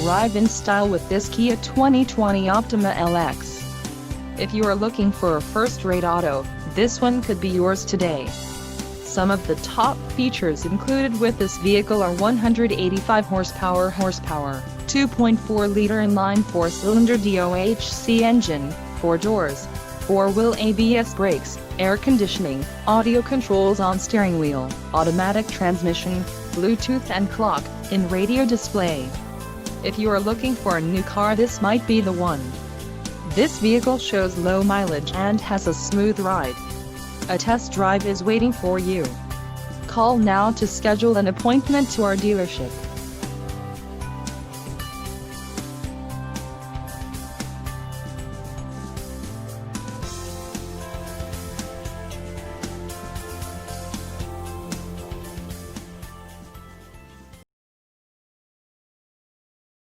Arrive in style with this Kia 2020 Optima LX. If you are looking for a first-rate auto, this one could be yours today. Some of the top features included with this vehicle are 185 horsepower, 2.4-liter inline 4-cylinder DOHC engine, 4 doors, 4-wheel ABS brakes, air conditioning, audio controls on steering wheel, automatic transmission, Bluetooth and clock-in radio display. If you are looking for a new car, this might be the one. This vehicle shows low mileage and has a smooth ride. A test drive is waiting for you. Call now to schedule an appointment to our dealership.